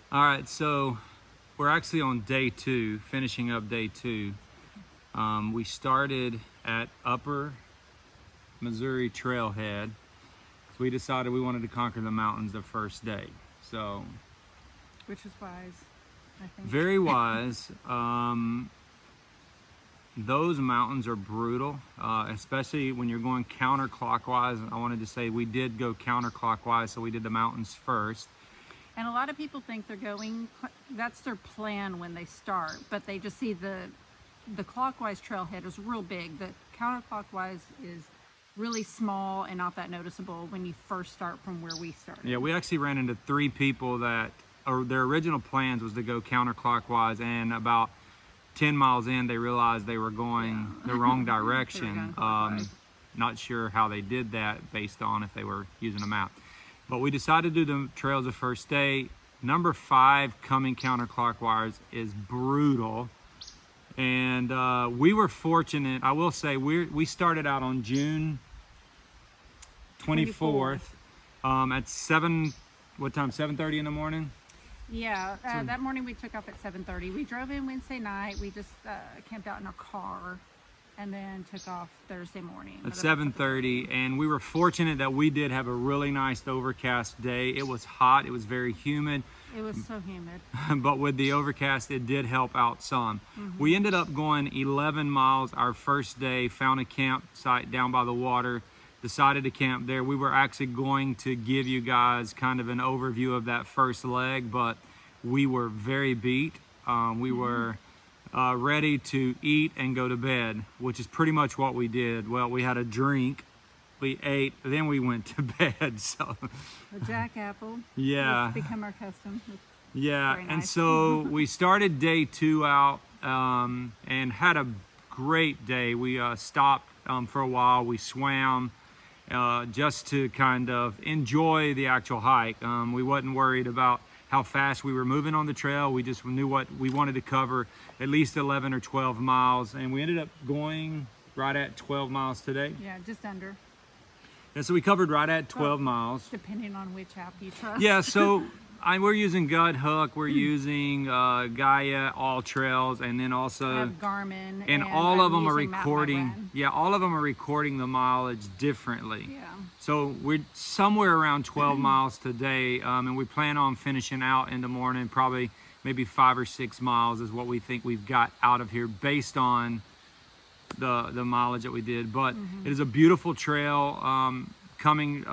All right, so we're actually on day two, finishing up day two. We started at Upper Missouri Trailhead. So we decided we wanted to conquer the mountains the first day. So, which is wise, I think. very wise. those mountains are brutal, especially when you're going counterclockwise. I wanted to say we did go counterclockwise, so we did the mountains first. And a lot of people think they're going, that's their plan when they start, but they just see the clockwise trailhead is real big. The counterclockwise is really small and not that noticeable when you first start from where we started. Yeah, we actually ran into 3 people that, or their original plans was to go counterclockwise, and about 10 miles in they realized they were going the wrong direction. Not sure how they did that based on if they were using a map. But we decided to do the trails the first day. Number 5 coming counterclockwise is brutal. And we were fortunate. I will say we started out on June 24th at 7:30 in the morning? Yeah, that morning we took off at 7:30. We drove in Wednesday night. We just camped out in our car and then took off Thursday morning. At 7:30, and we were fortunate that we did have a really nice overcast day. It was hot, it was very humid. It was so humid. But with the overcast, it did help out some. We ended up going 11 miles our first day, found a campsite down by the water, decided to camp there. We were actually going to give you guys kind of an overview of that first leg, but we were very beat. We were ready to eat and go to bed, which is pretty much what we did. Well, we had a drink, we ate, then we went to bed. So a Jack Apple. Yeah. It's become our custom. Yeah, very nice. And so we started day 2 out and had a great day. We stopped for a while. We swam just to kind of enjoy the actual hike. We wasn't worried about how fast we were moving on the trail. We just knew what we wanted to cover, at least 11 or 12 miles. And we ended up going right at 12 miles today. Yeah, just under. And so we covered right at 12 miles. Depending on which app you trust. Yeah, so we're using Gut Hook, we're using Gaia, All Trails, and then also I have Garmin, and all of them are recording. Yeah, all of them are recording the mileage differently. Yeah. So we're somewhere around 12 miles today, and we plan on finishing out in the morning. Probably maybe 5 or 6 miles is what we think we've got out of here based on the mileage that we did. But it is a beautiful trail. Coming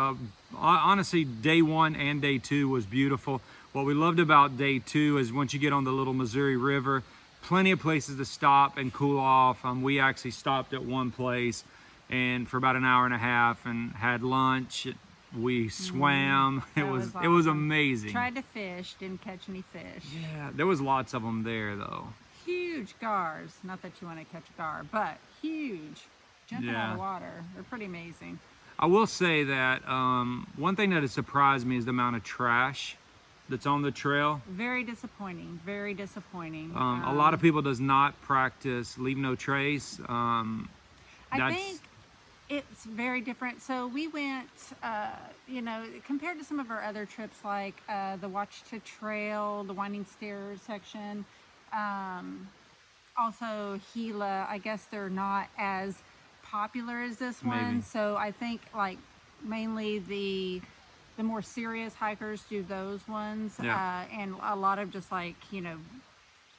honestly, day 1 and day 2 was beautiful. What we loved about day 2 is once you get on the Little Missouri River, plenty of places to stop and cool off. We actually stopped at one place and for about an hour and a half and had lunch. We swam. It was awesome. It was amazing. Tried to fish, didn't catch any fish. Yeah, there was lots of them there though. Huge gars. Not that you want to catch a gar, but huge. Jumping out of the water. They're pretty amazing. I will say that one thing that has surprised me is the amount of trash that's on the trail. Very disappointing. Very disappointing. A lot of people does not practice leave no trace. I think it's very different. So we went, you know, compared to some of our other trips like the Ouachita Trail, the Winding Stairs section, also Gila, I guess they're not as popular as this one. Maybe. So I think like mainly the more serious hikers do those ones. And a lot of just like, you know,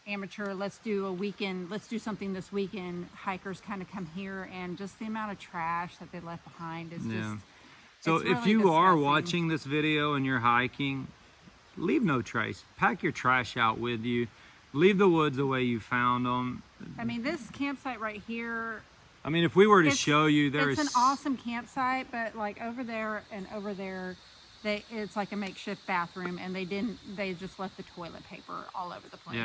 amateur, let's do a weekend, let's do something this weekend, hikers kind of come here, and just the amount of trash that they left behind is just so it's if really you are disgusting. watching this video and you're hiking, leave no trace. Pack your trash out with you. Leave the woods the way you found them. I mean, this campsite right here, I mean, if we were to show you, it's an awesome campsite, but like over there and over there, it's like a makeshift bathroom, and they just left the toilet paper all over the place.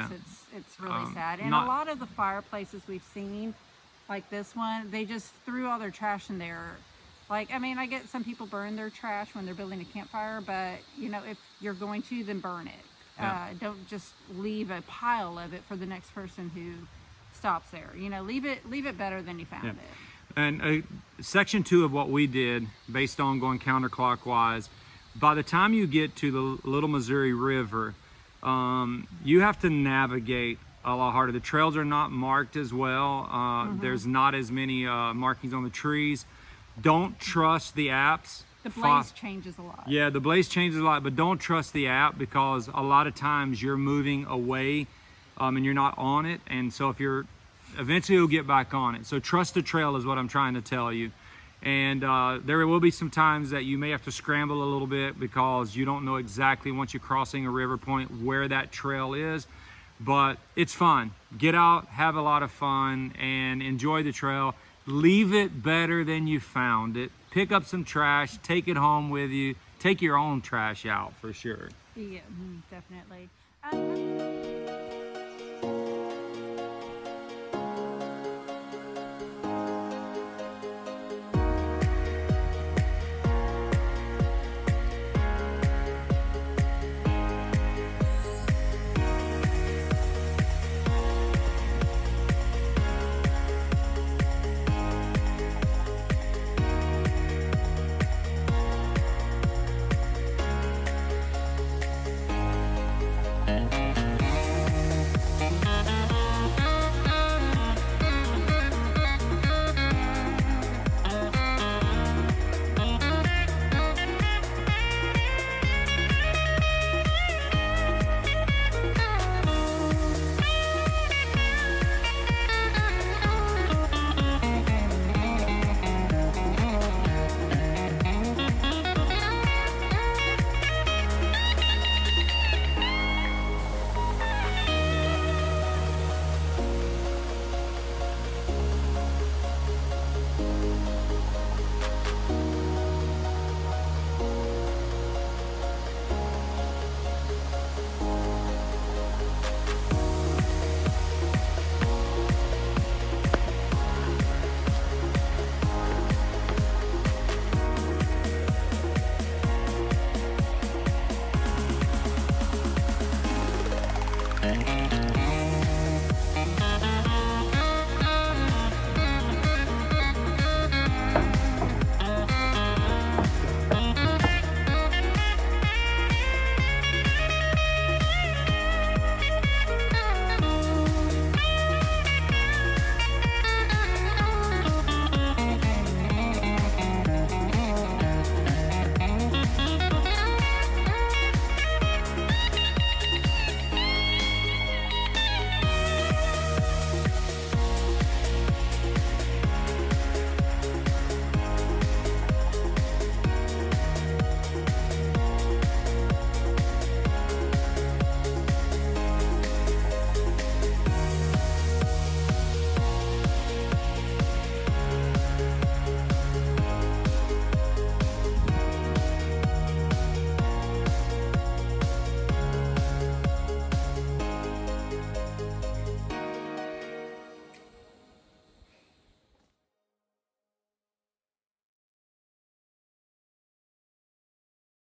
It's really sad. And a lot of the fireplaces we've seen, like this one, they just threw all their trash in there. Like, I mean, I get some people burn their trash when they're building a campfire, but you know, if you're going to, then burn it. Don't just leave a pile of it for the next person who stops there. You know, leave it better than you found it. And section 2 of what we did, based on going counterclockwise, by the time you get to the Little Missouri River, you have to navigate a lot harder. The trails are not marked as well. There's not as many markings on the trees. Don't trust the apps. The blaze changes a lot. Yeah, the blaze changes a lot, but don't trust the app, because a lot of times you're moving away and you're not on it. And so if you're eventually you'll get back on it. So trust the trail is what I'm trying to tell you. And there will be some times that you may have to scramble a little bit because you don't know exactly, once you're crossing a river point, where that trail is. But it's fun. Get out, have a lot of fun, and enjoy the trail. Leave it better than you found it. Pick up some trash, take it home with you. Take your own trash out for sure. Yeah, definitely.